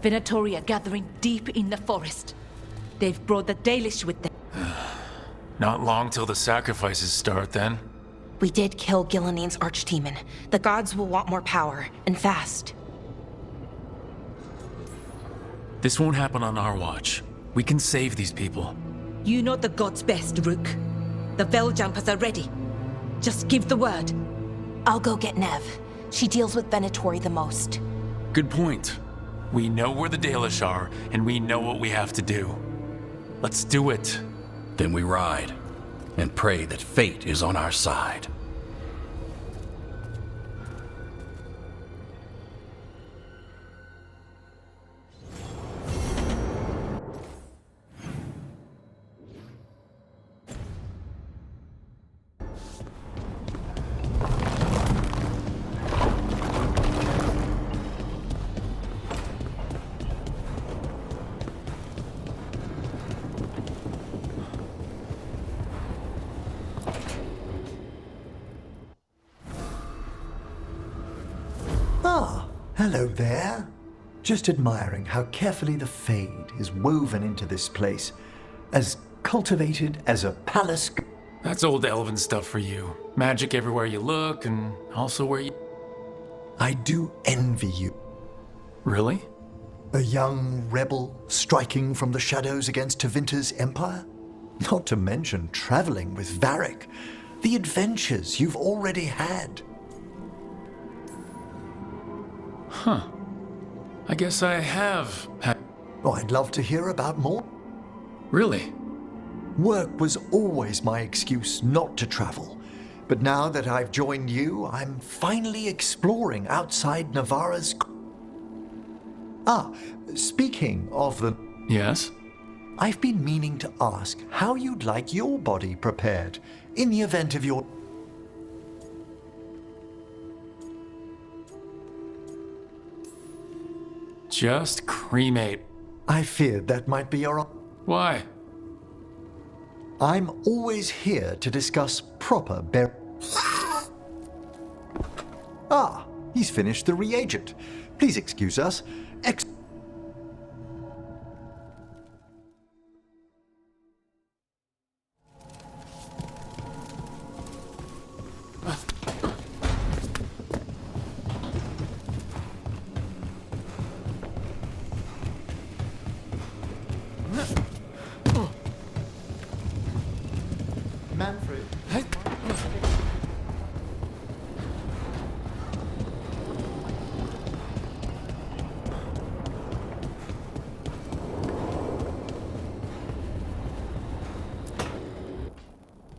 Venatori are gathering deep in the forest. They've brought the Dalish with them. Not long till the sacrifices start, then. We did kill Gilanine's archdemon. The gods will want more power, and fast. This won't happen on our watch. We can save these people. You know the gods best, Rook. The Veiljumpers are ready. Just give the word. I'll go get Nev. She deals with Venatori the most. Good point. We know where the Dalish are, and we know what we have to do. Let's do it. Then we ride, and pray that fate is on our side. Hello there. Just admiring how carefully the Fade is woven into this place. As cultivated as a palace. That's old elven stuff for you. Magic everywhere you look, and also where you... I do envy you. Really? A young rebel striking from the shadows against Tevinter's empire? Not to mention traveling with Varric. The adventures you've already had. Huh. I guess I have had... Oh, I'd love to hear about more. Really? Work was always my excuse not to travel. But now that I've joined you, I'm finally exploring outside Navarra's... Speaking of the... Yes? I've been meaning to ask how you'd like your body prepared in the event of your... Just cremate. I feared that might be your... Why? I'm always here to discuss proper he's finished the reagent. Please excuse us. Manfred.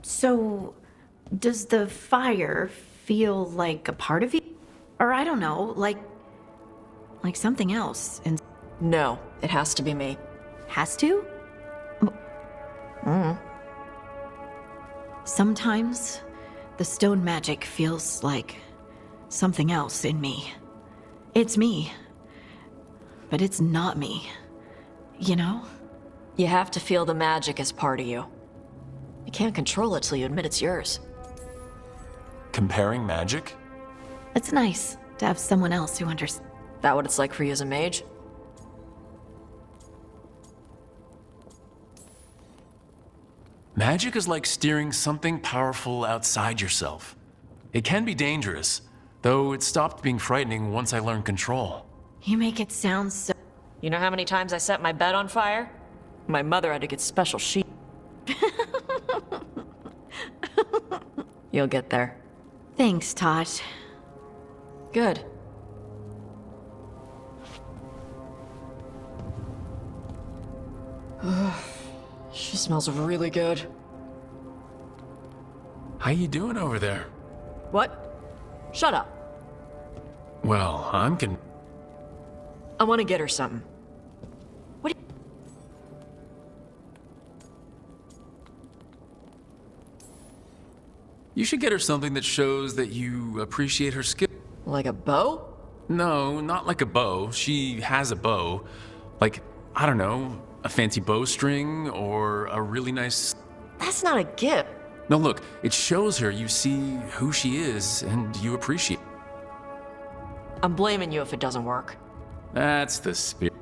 So, does the fire feel like a part of you? Or I don't know, like something else? And No, it has to be me. has to? Sometimes the stone magic feels like something else in me. It's me, but it's not me. You know? You have to feel the magic as part of you. You can't control it till you admit it's yours. Comparing magic? It's nice to have someone else who understands. That what it's like for you as a mage? Magic is like steering something powerful outside yourself. It can be dangerous, though it stopped being frightening once I learned control. You make it sound so... You know how many times I set my bed on fire? My mother had to get special sheet. You'll get there. Thanks, Tosh. Good. She smells really good. How you doing over there? What? Shut up. Well, I want to get her something. What? You should get her something that shows that you appreciate her skill. Like a bow? No, not like a bow. She has a bow. Like, I don't know, a fancy bowstring or a really nice... That's not a gift. No, look, it shows her you see who she is and you appreciate. I'm blaming you if it doesn't work. That's the spirit.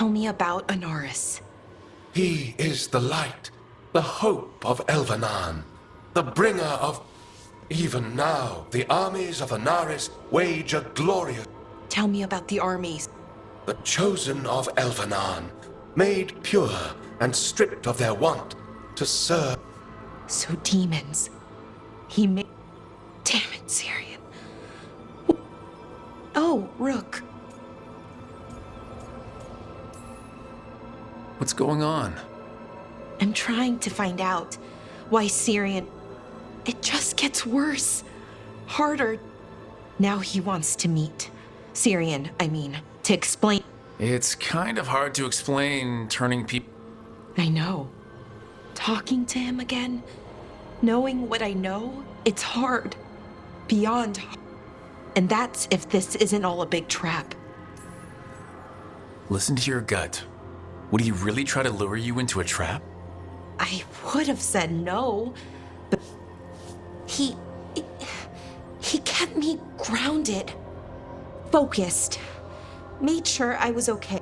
Tell me about Anaris. He is the light, the hope of Elvenan, the bringer of... Even now, the armies of Anaris wage a glorious... Tell me about the armies. The chosen of Elvenan, made pure and stripped of their want to serve... So demons. He made... Damn it, Syrian. Oh, Rook. What's going on? I'm trying to find out why Syrian... It just gets worse. Harder. Now he wants to meet. Syrian, I mean, to explain... It's kind of hard to explain turning people... I know. Talking to him again, knowing what I know, it's hard. Beyond hard. And that's if this isn't all a big trap. Listen to your gut. Would he really try to lure you into a trap? I would have said no, but he kept me grounded, focused, made sure I was okay.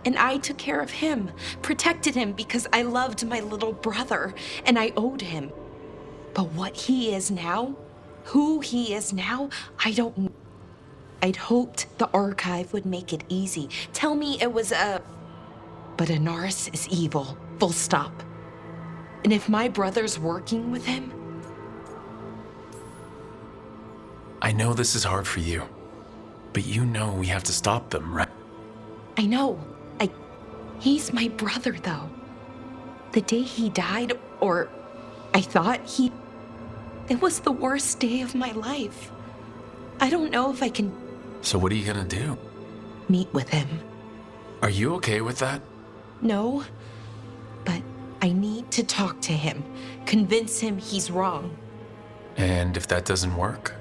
And I took care of him, protected him because I loved my little brother and I owed him. But what he is now, who he is now, I don't know. I'd hoped the archive would make it easy. Tell me it was a... But Anaris is evil, full stop. And if my brother's working with him... I know this is hard for you, but you know we have to stop them, right? I know. He's my brother, though. The day he died, or I thought he... It was the worst day of my life. I don't know if I can... So what are you gonna do? Meet with him. Are you okay with that? No, but I need to talk to him, convince him he's wrong. And if that doesn't work?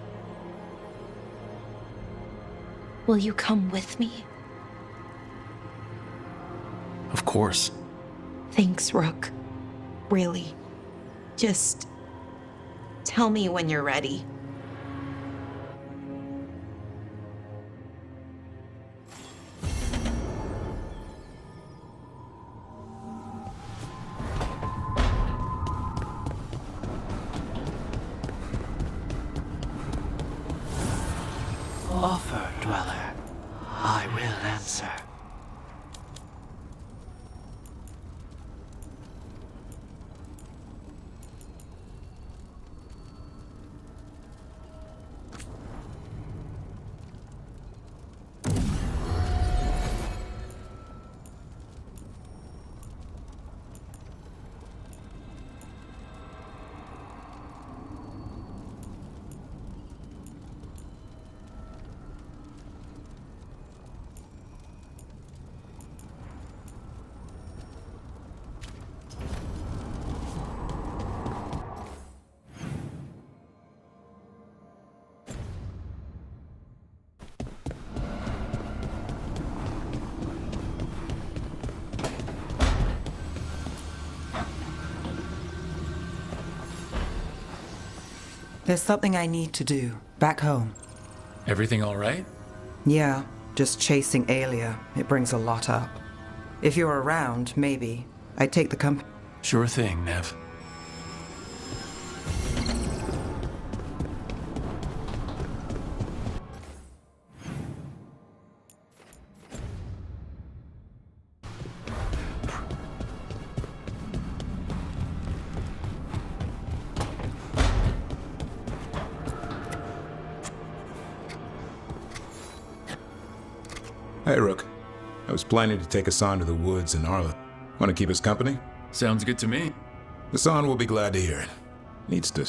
Will you come with me? Of course. Thanks, Rook. Really. Just tell me when you're ready. Offer, Dweller. I will answer. There's something I need to do, back home. Everything all right? Yeah, just chasing Aelia. It brings a lot up. If you're around, maybe. I'd take the company. Sure thing, Nev. Hey, Rook. I was planning to take Hassan to the woods in Arla. Want to keep us company? Sounds good to me. Hassan will be glad to hear it. Needs to...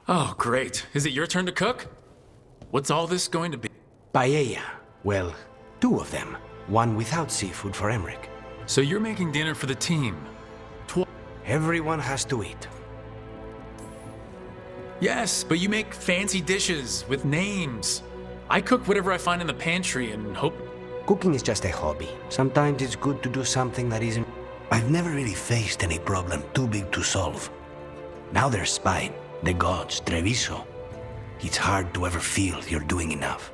Oh, great. Is it your turn to cook? What's all this going to be? Paella. Well, two of them. One without seafood for Emmerich. So you're making dinner for the team? Everyone has to eat. Yes, but you make fancy dishes with names. I cook whatever I find in the pantry and hope... Cooking is just a hobby. Sometimes it's good to do something that isn't... I've never really faced any problem too big to solve. Now there's spite, the gods, Treviso. It's hard to ever feel you're doing enough.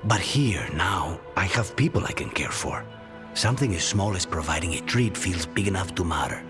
But here, now, I have people I can care for. Something as small as providing a treat feels big enough to matter.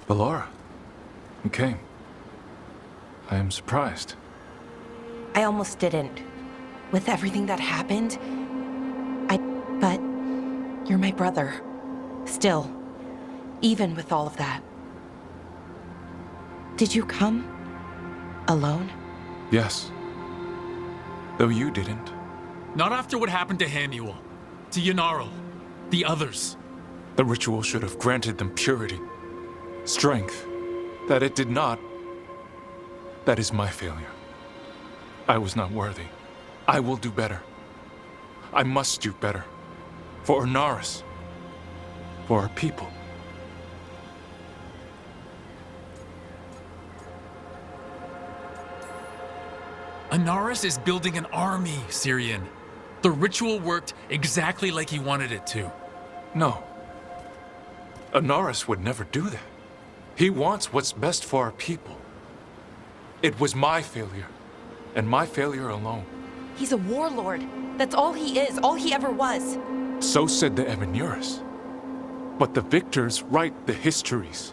Ballora, you came. I am surprised. I almost didn't. With everything that happened, but you're my brother. Still, even with all of that. Did you come? Alone? Yes. Though you didn't. Not after what happened to Hamuel, to Yanaro, the others. The ritual should have granted them purity. Strength. That it did not. That is my failure. I was not worthy. I will do better. I must do better. For Inaris. For our people. Inaris is building an army, Syrian. The ritual worked exactly like he wanted it to. No. Inaris would never do that. He wants what's best for our people. It was my failure, and my failure alone. He's a warlord. That's all he is, all he ever was. So said the Evanuris. But the victors write the histories.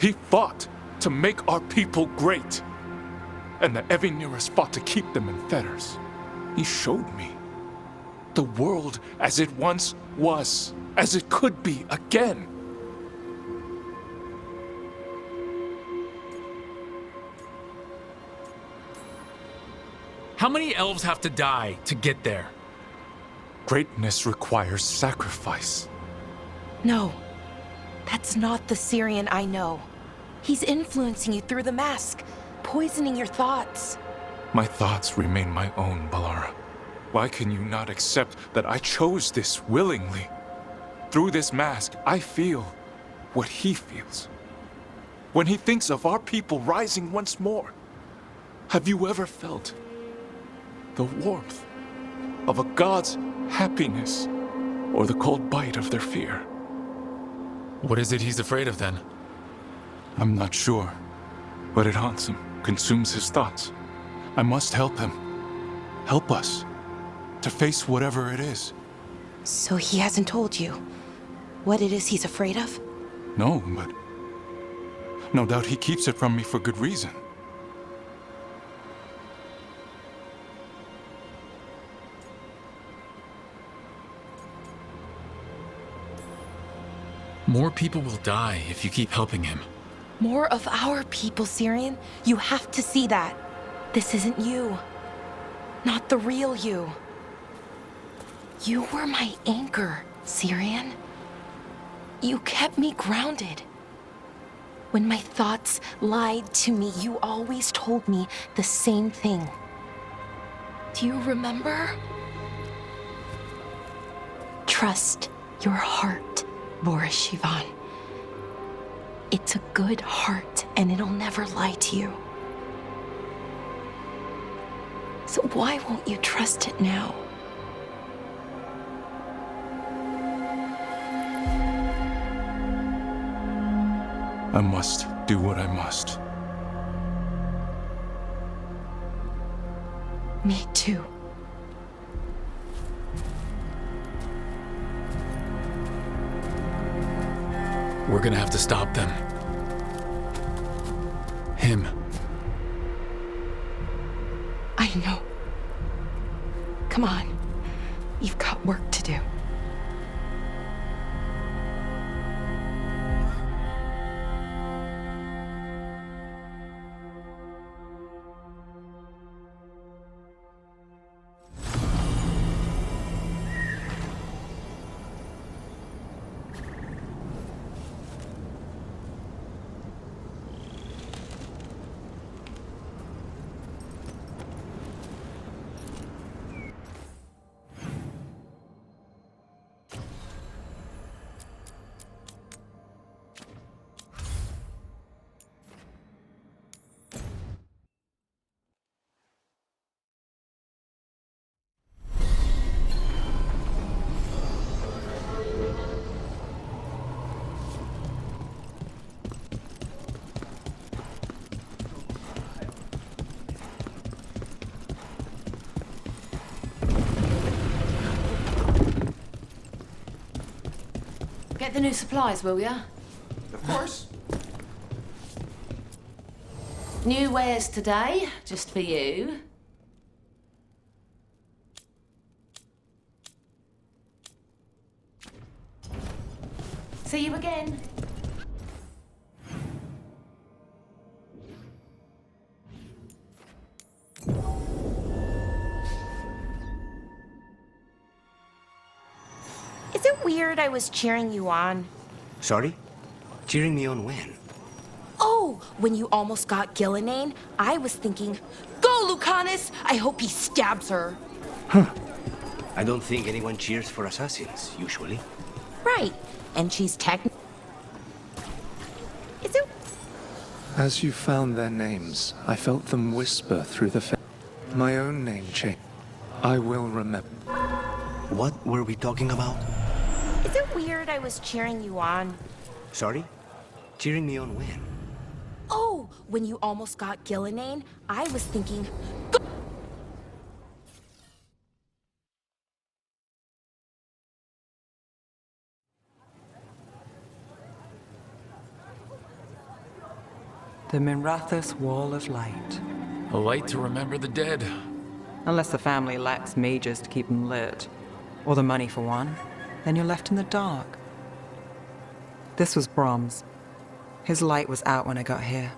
He fought to make our people great. And the Evanuris fought to keep them in fetters. He showed me the world as it once was, as it could be again. How many elves have to die to get there? Greatness requires sacrifice. No, that's not the Syrian I know. He's influencing you through the mask, poisoning your thoughts. My thoughts remain my own, Ballora. Why can you not accept that I chose this willingly? Through this mask, I feel what he feels. When he thinks of our people rising once more, have you ever felt the warmth of a god's happiness or the cold bite of their fear? What is it he's afraid of then? I'm not sure, but it haunts him, consumes his thoughts. I must help him, help us, to face whatever it is. So he hasn't told you what it is he's afraid of? No, but no doubt he keeps it from me for good reason. More people will die if you keep helping him. More of our people, Syrian. You have to see that. This isn't you. Not the real you. You were my anchor, Syrian. You kept me grounded. When my thoughts lied to me, you always told me the same thing. Do you remember? Trust your heart, Boris Shivan. It's a good heart, and it'll never lie to you. So why won't you trust it now? I must do what I must. Me too. We're gonna have to stop them. Him. I know. Come on. You've got work to do. Get the new supplies, will ya? Of course. New wares today, just for you. See you again. Is it weird I was cheering you on? Sorry? Cheering me on when? Oh, when you almost got Gillinane, I was thinking, go, Lucanus! I hope he stabs her. Huh. I don't think anyone cheers for assassins, usually. Right. And she's Is it? As you found their names, I felt them whisper through the my own name change. I will remember. What were we talking about? Is it weird I was cheering you on? Sorry? Cheering me on when? Oh, when you almost got Gillinane, I was thinking, go. The Minrathous Wall of Light. A light to remember the dead. Unless the family lacks mages to keep them lit, or the money for one, then you're left in the dark. This was Brahms. His light was out when I got here.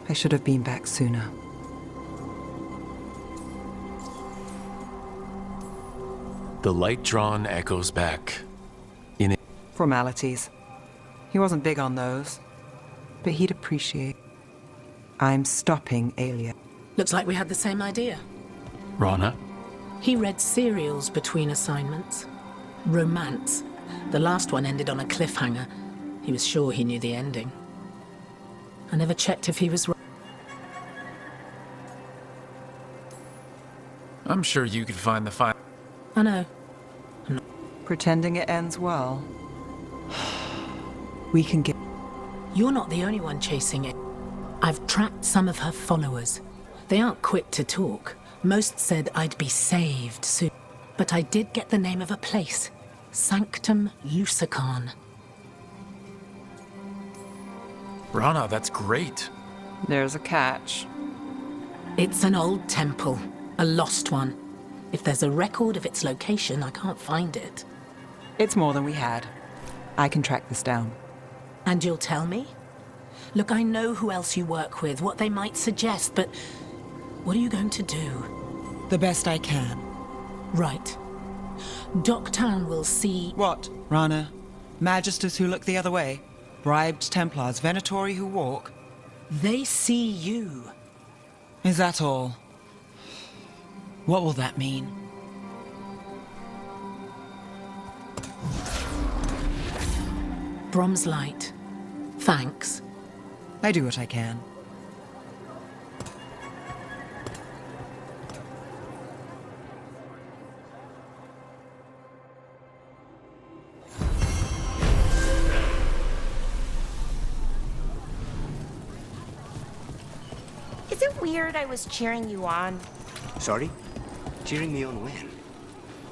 I should have been back sooner. The light drawn echoes back. In it. Formalities. He wasn't big on those, but he'd appreciate. I'm stopping Aelia. Looks like we had the same idea. Rana? He read serials between assignments. Romance. The last one ended on a cliffhanger. He was sure he knew the ending. I never checked if he was right. I'm sure you could find the file. I know. Pretending it ends well. We can get... You're not the only one chasing it. I've tracked some of her followers. They aren't quick to talk. Most said I'd be saved soon. But I did get the name of a place. Sanctum Lucican. Rana, that's great. There's a catch. It's an old temple. A lost one. If there's a record of its location, I can't find it. It's more than we had. I can track this down. And you'll tell me? Look, I know who else you work with, what they might suggest, but what are you going to do? The best I can. Right. Docktown will see... What, Rana? Magisters who look the other way? Bribed Templars, Venatori who walk? They see you. Is that all? What will that mean? Brom's light. Thanks. I do what I can. Is it weird I was cheering you on? Sorry? Cheering me on when?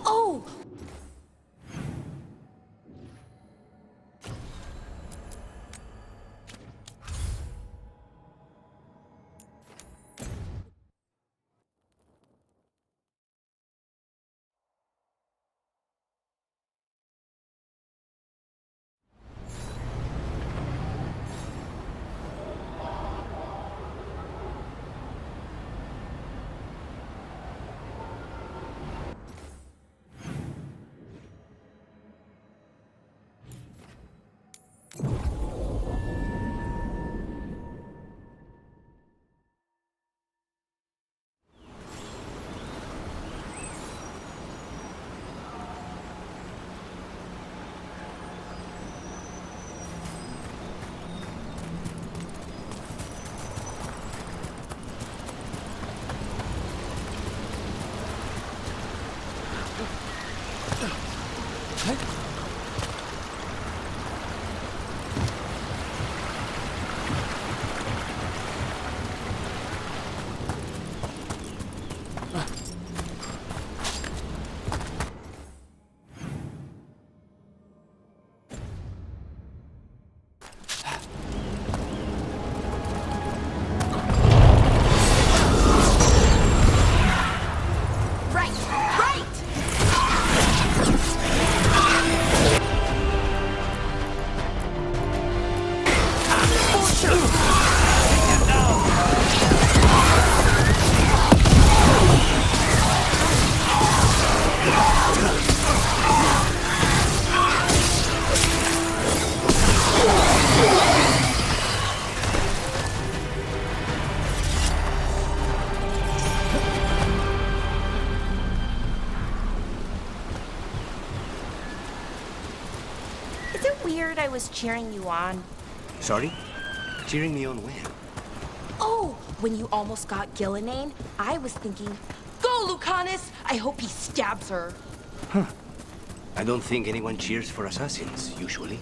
Oh! Is it weird I was cheering you on? Sorry? Cheering me on when? Oh, when you almost got Gillinane, I was thinking, go, Lucanus! I hope he stabs her. Huh. I don't think anyone cheers for assassins, usually.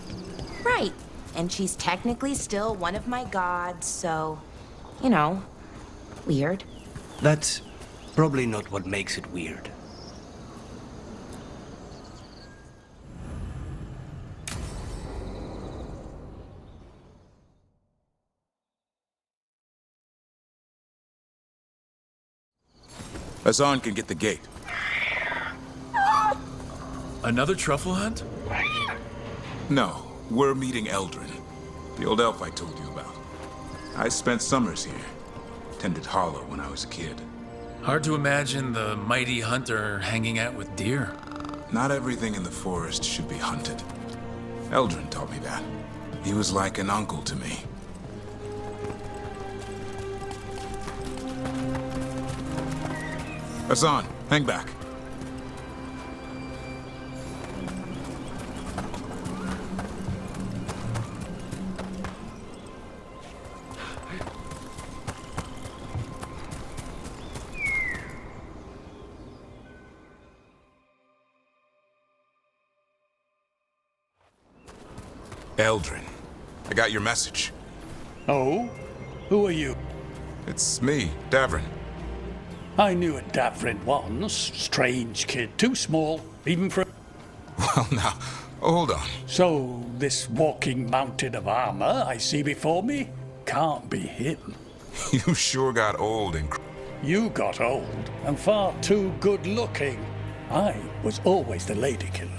Right. And she's technically still one of my gods, so, you know, weird. That's probably not what makes it weird. Hassan can get the gate. Another truffle hunt? No, we're meeting Eldrin, the old elf I told you about. I spent summers here. Tended Hollow when I was a kid. Hard to imagine the mighty hunter hanging out with deer. Not everything in the forest should be hunted. Eldrin taught me that. He was like an uncle to me. Hassan, hang back. Eldrin, I got your message. Oh? Who are you? It's me, Davrin. I knew a Davrin once. Strange kid. Too small, even for... Well, now, hold on. So, this walking mountain of armor I see before me can't be him. You sure got old and... You got old and far too good looking. I was always the lady killer.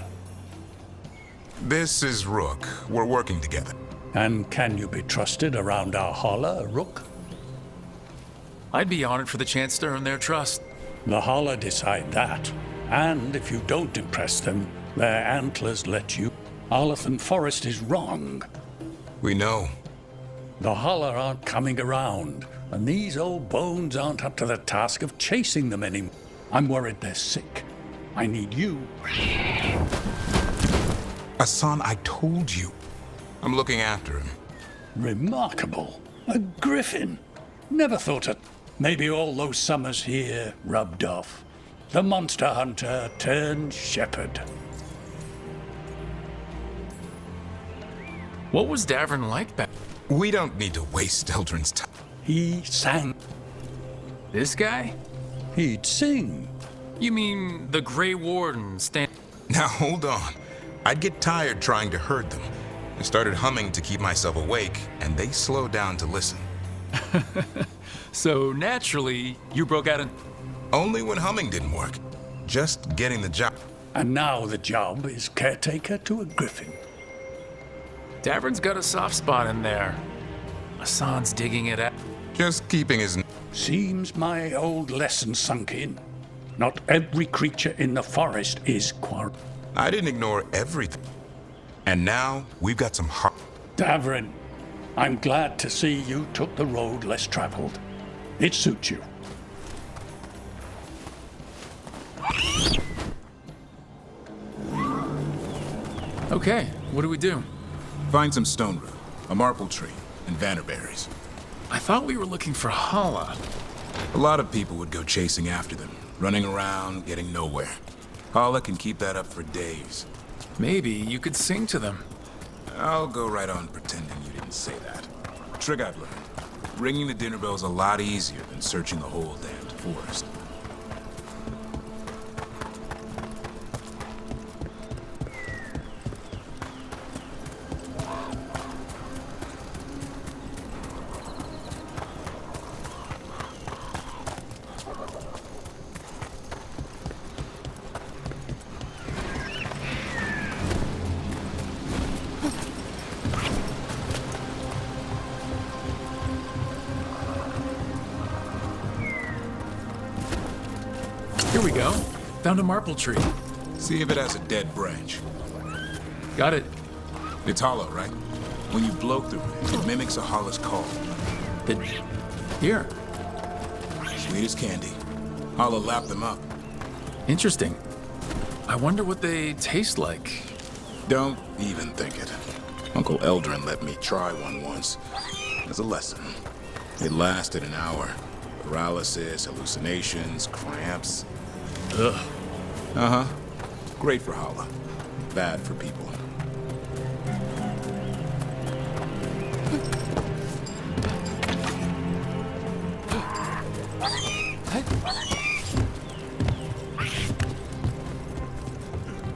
This is Rook. We're working together. And can you be trusted around our holler, Rook? I'd be honored for the chance to earn their trust. The holler decide that. And if you don't impress them, their antlers let you. Arlathan Forest is wrong. We know. The holler aren't coming around, and these old bones aren't up to the task of chasing them anymore. I'm worried they're sick. I need you. Hassan, I told you. I'm looking after him. Remarkable. A griffin. Never thought it. Maybe all those summers here rubbed off. The monster hunter turned shepherd. What was Davern like back? We don't need to waste Eldrin's time. He sang. This guy? He'd sing. You mean the Grey Warden stand? Now hold on. I'd get tired trying to herd them. I started humming to keep myself awake, and they slowed down to listen. So naturally, you broke out in... Only when humming didn't work. Just getting the job. And now the job is caretaker to a griffin. Davern's got a soft spot in there. Hassan's digging it out. Just keeping his... Seems my old lesson sunk in. Not every creature in the forest is quarry. I didn't ignore everything. And now, we've got some heart. Davern, I'm glad to see you took the road less traveled. It suits you. Okay, what do we do? Find some stone root, a marple tree, and vannerberries. I thought we were looking for Hala. A lot of people would go chasing after them, running around, getting nowhere. Hala can keep that up for days. Maybe you could sing to them. I'll go right on pretending you didn't say that. Trick I've learned. Ringing the dinner bell's a lot easier than searching the whole damned forest. Here we go. Found a marple tree. See if it has a dead branch. Got it. It's hollow, right? When you blow through it, it mimics a hollow's call. Here. Sweet as candy. Hollow lapped them up. Interesting. I wonder what they taste like. Don't even think it. Uncle Eldrin let me try one once. As a lesson. It lasted an hour. Paralysis, hallucinations, cramps. Ugh. Uh-huh. Great for Hala. Bad for people.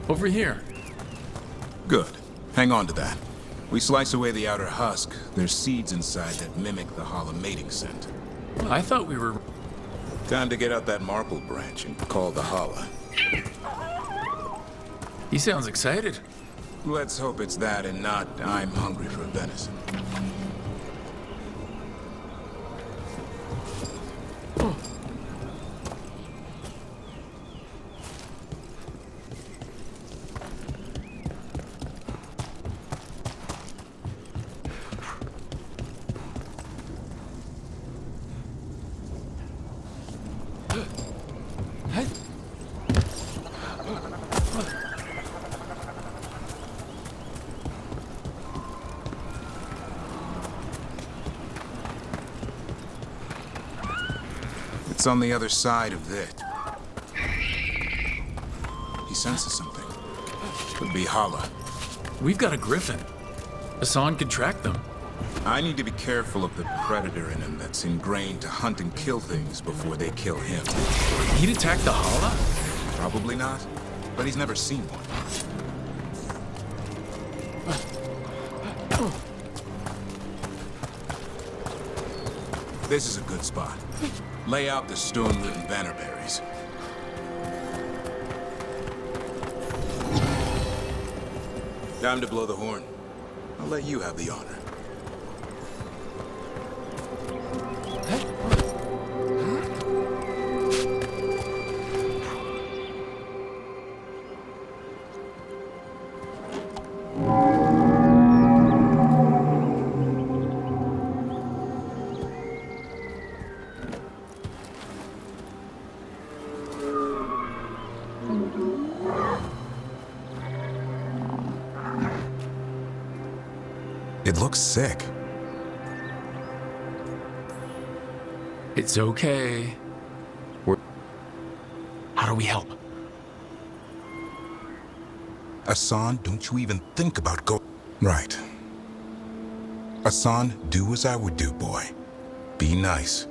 Over here. Good. Hang on to that. We slice away the outer husk. There's seeds inside that mimic the Hala mating scent. I thought we were... Time to get out that marple branch and call the Hala. He sounds excited. Let's hope it's that and not I'm hungry for venison. It's on the other side of this. He senses something. Could be Hala. We've got a griffin. Hassan could track them. I need to be careful of the predator in him that's ingrained to hunt and kill things before they kill him. He'd attack the Hala? Probably not, but he's never seen one. This is a good spot. Lay out the stone root and vannerberries. Time to blow the horn. I'll let you have the honor. It looks sick. It's okay. How do we help? Asan, don't you even think about go. Right. Asan, do as I would do, boy. Be nice.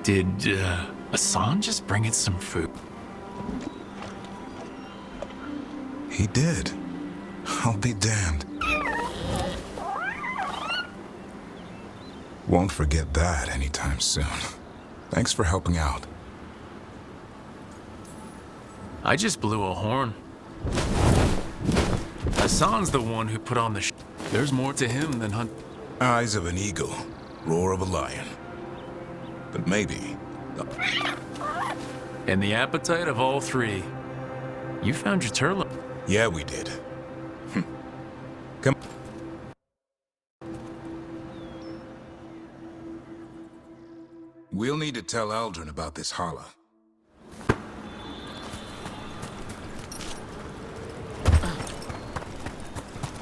Did, Asan just bring in some food? He did. I'll be damned. Won't forget that anytime soon. Thanks for helping out. I just blew a horn. Asan's the one who put on the There's more to him than hunt. Eyes of an eagle, roar of a lion. But maybe... And the appetite of all three. You found your turtle. Yeah, we did. Come. We'll need to tell Eldrin about this holla.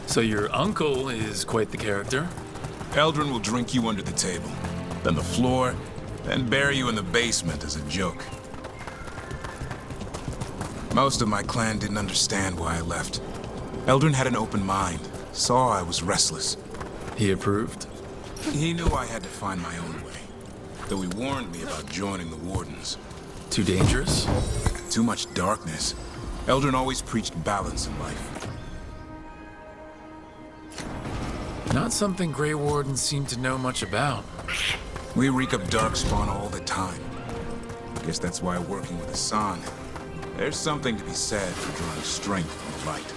So your uncle is quite the character. Eldrin will drink you under the table, then the floor, then bury you in the basement as a joke. Most of my clan didn't understand why I left. Eldrin had an open mind, saw I was restless. He approved? He knew I had to find my own way, though he warned me about joining the Wardens. Too dangerous? Too much darkness. Eldrin always preached balance in life. Not something Grey Wardens seem to know much about. We reek of darkspawn all the time. Guess that's why working with Asan, there's something to be said for drawing strength from the light.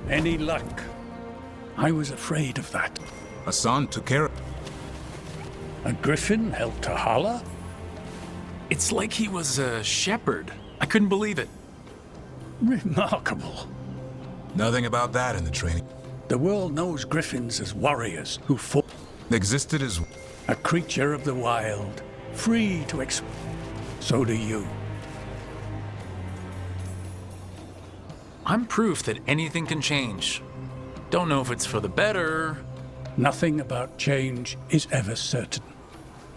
Any luck? I was afraid of that. Asan took care of... A griffin helped to holler? It's like he was a shepherd. I couldn't believe it. Remarkable. Nothing about that in the training. The world knows griffins as warriors who fought. Existed as... A creature of the wild, free to explore. So do you. I'm proof that anything can change. Don't know if it's for the better. Nothing about change is ever certain.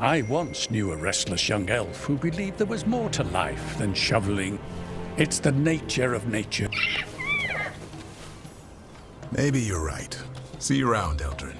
I once knew a restless young elf who believed there was more to life than shoveling. It's the nature of nature. Maybe you're right. See you around, Eldrin.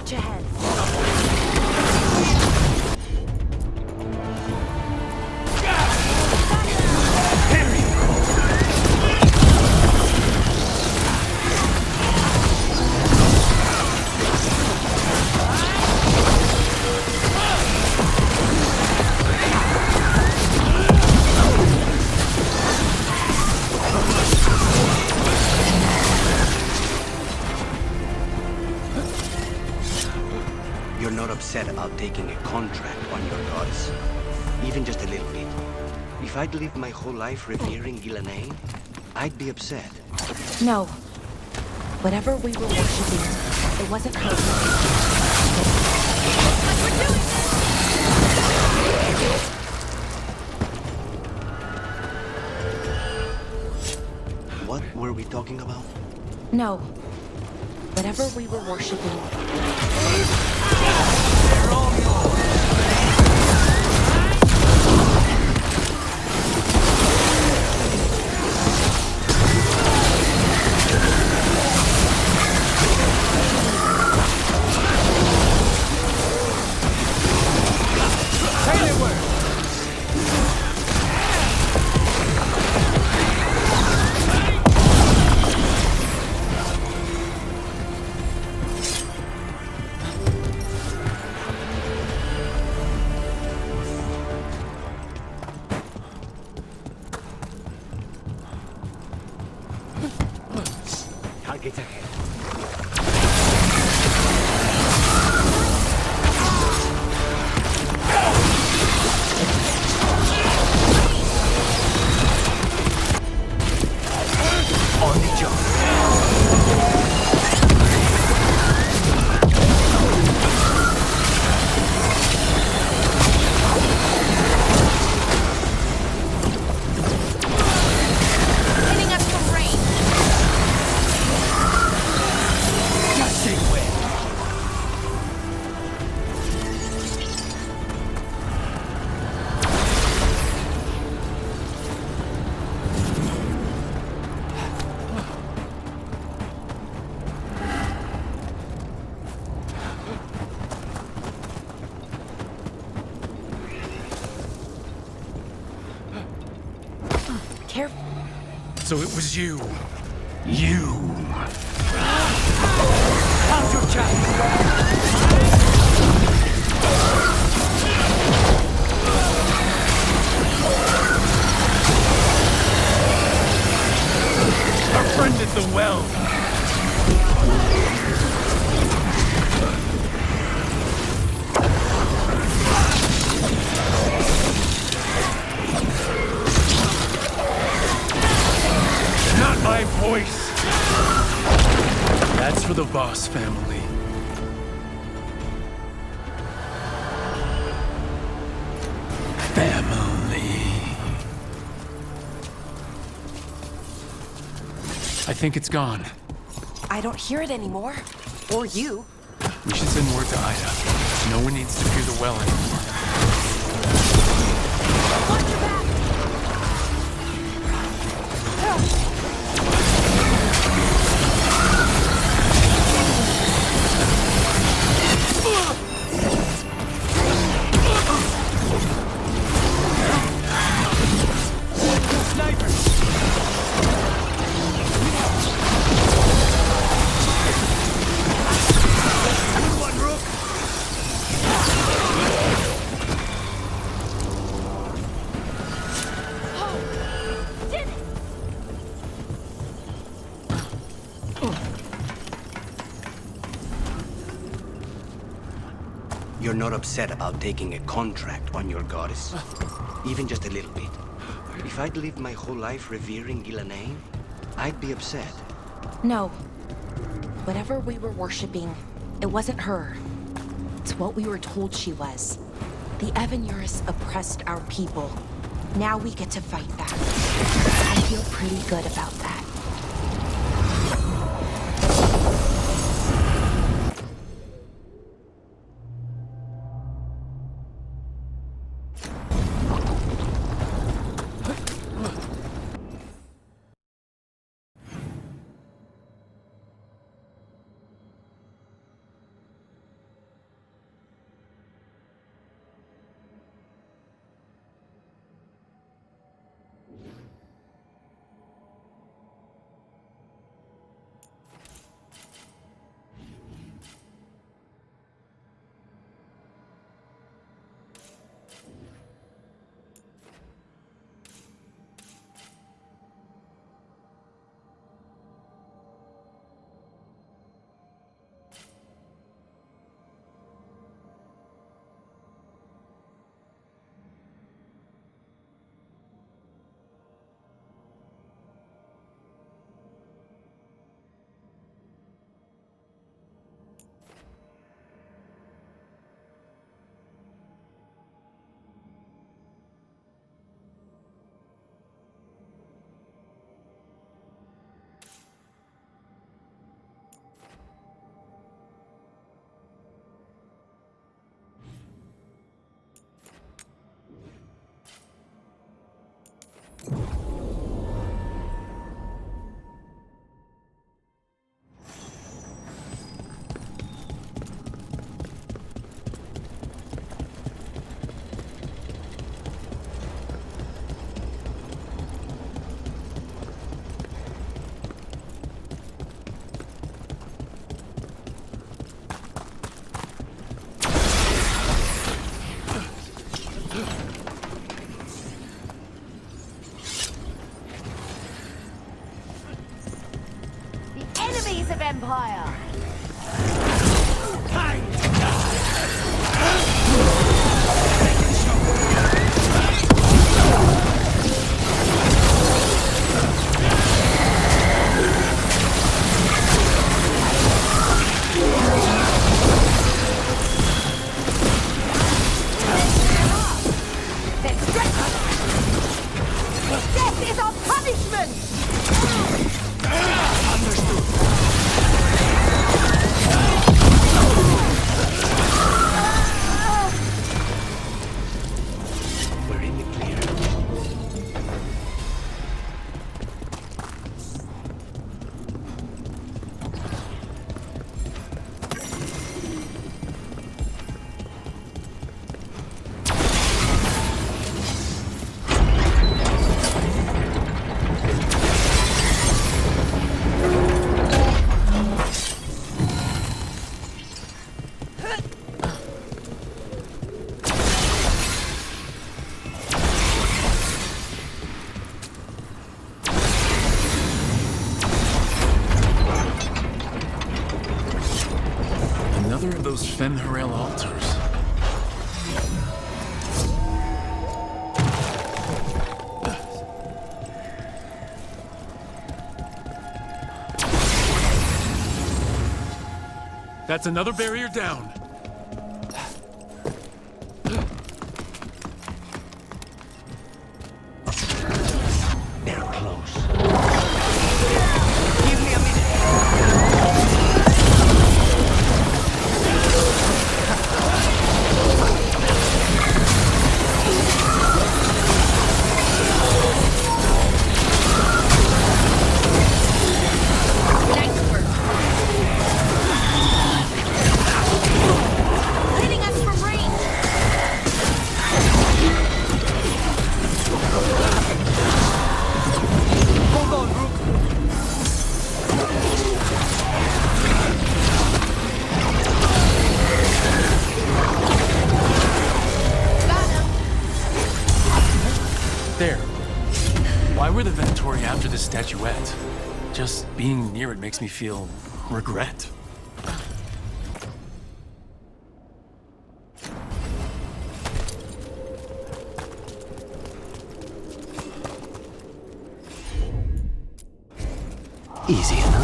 Watch ahead. You're not upset about taking a contract on your goddess? Even just a little bit. If I'd lived my whole life revering Ghilanane, I'd be upset. No. Whatever we were worshipping, it wasn't her. What were we talking about? No. Whatever we were worshipping. Targets ahead. On the job. Hitting us from range. Careful. So it was you. You. Our friend at the well. Not my voice. That's for the boss family. I think it's gone. I don't hear it anymore. Or you. We should send word to Ida. No one needs to fear the well anymore. You're not upset about taking a contract on your goddess? Even just a little bit. If I'd lived my whole life revering Ghilanane, I'd be upset. No. Whatever we were worshipping, it wasn't her. It's what we were told she was. The Evanuris oppressed our people. Now we get to fight that. I feel pretty good about that. armies of Empire. Death is our punishment! We're in the clear. Another of those Fen'Harel altars. That's another barrier down. They're close. Hitting us from range! Hold on, Rook. There. Why were the Venatori after this statuette? Just being near it makes me feel regret. Easy enough.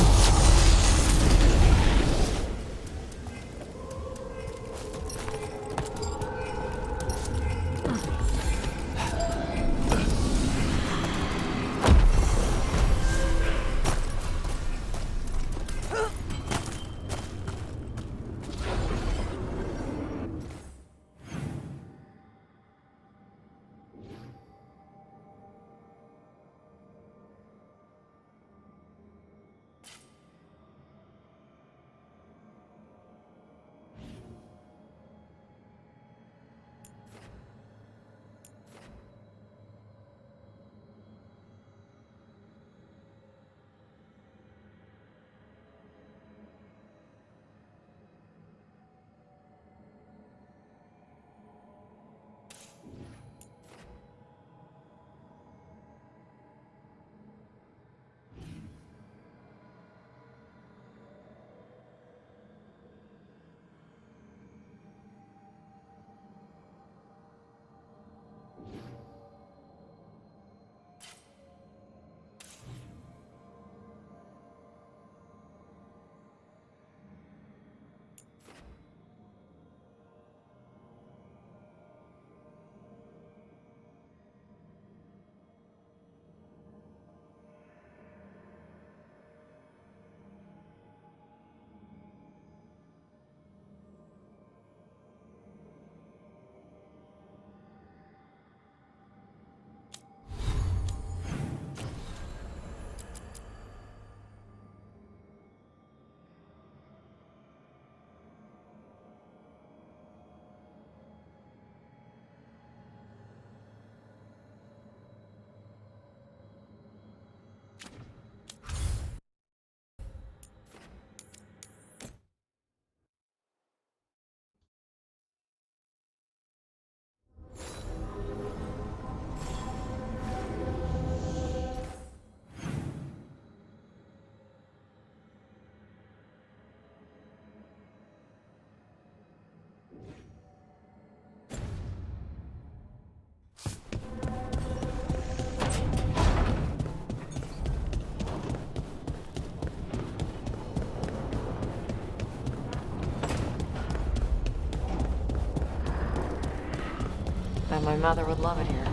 my mother would love it here.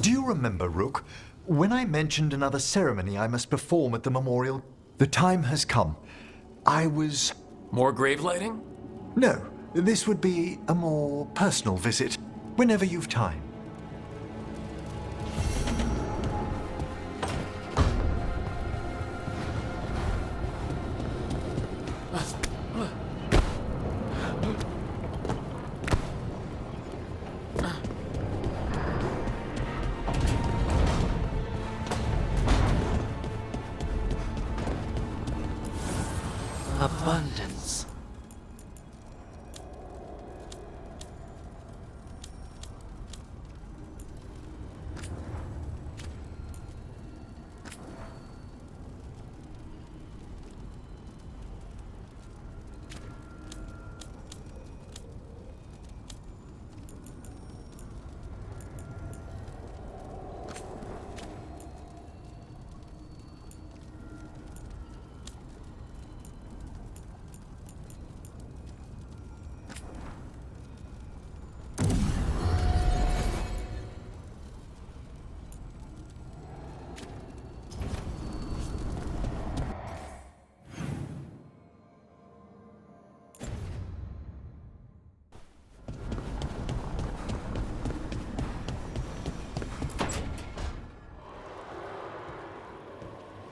Do you remember, Rook, when I mentioned another ceremony I must perform at the memorial? The time has come. I was... More grave lighting? No, this would be a more personal visit, whenever you've time. Abundance.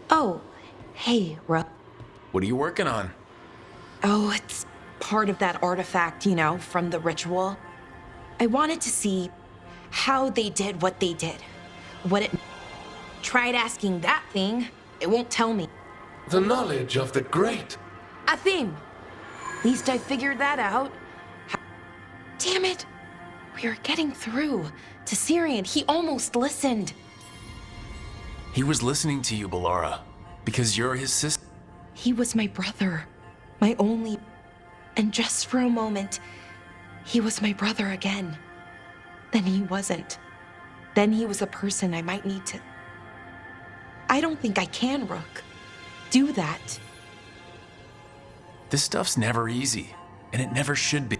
Oh, hey, Rook. What are you working on? Oh, it's part of that artifact, you know, from the ritual. I wanted to see how they did what they did. What it... Tried asking that thing. It won't tell me. The knowledge of the great. A theme. At least I figured that out. Damn it. We were getting through to Syrian. He almost listened. He was listening to you, Balara, because you're his sister. He was my brother. My only... And just for a moment, he was my brother again. Then he wasn't. Then he was a person I might need to... I don't think I can, Rook. Do that. This stuff's never easy, and it never should be.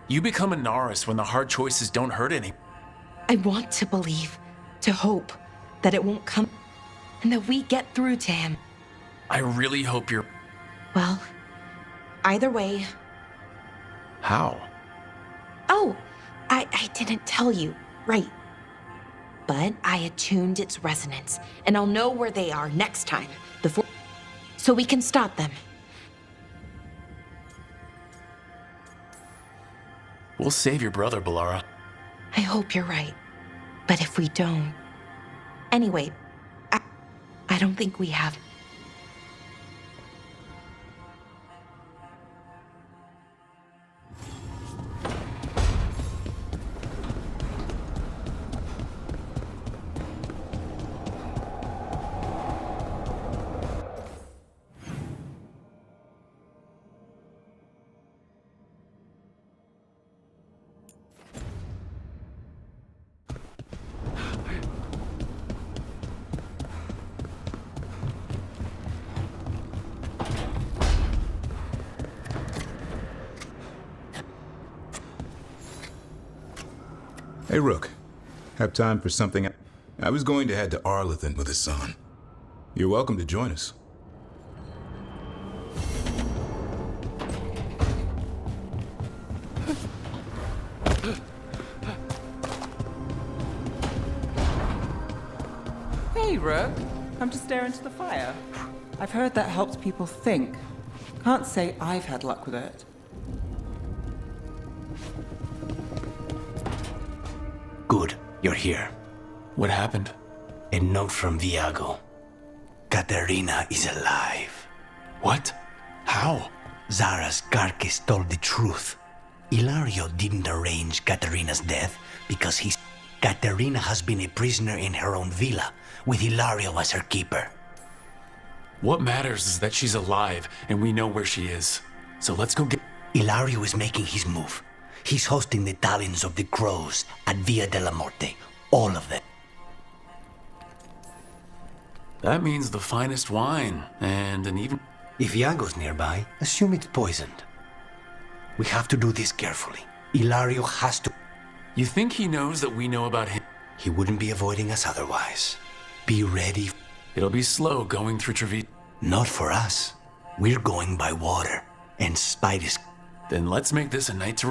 You become a Naris when the hard choices don't hurt any. I want to believe, to hope, that it won't come, and that we get through to him. I really hope you're... Well, either way... How? Oh, I didn't tell you, right. But I attuned its resonance, and I'll know where they are next time, before... So we can stop them. We'll save your brother, Balara. I hope you're right. But if we don't... Anyway, I don't think we have... Hey, Rook. Have time for something? I was going to head to Arlithan with Hassan. You're welcome to join us. Hey, Rook. Come to stare into the fire. I've heard that helps people think. Can't say I've had luck with it. Good, you're here. What happened? A note from Viago. Katerina is alive. What? How? Zara's carcass told the truth. Ilario didn't arrange Katerina's death because Katerina has been a prisoner in her own villa, with Ilario as her keeper. What matters is that she's alive, and we know where she is. So let's go get... Ilario is making his move. He's hosting the talons of the crows at Via della Morte. All of them. That means the finest wine, and an even... If Iago's nearby, assume it's poisoned. We have to do this carefully. Ilario has to... You think he knows that we know about him? He wouldn't be avoiding us otherwise. Be ready. It'll be slow going through Treviso. Not for us. We're going by water, and Spite is... Then let's make this a night to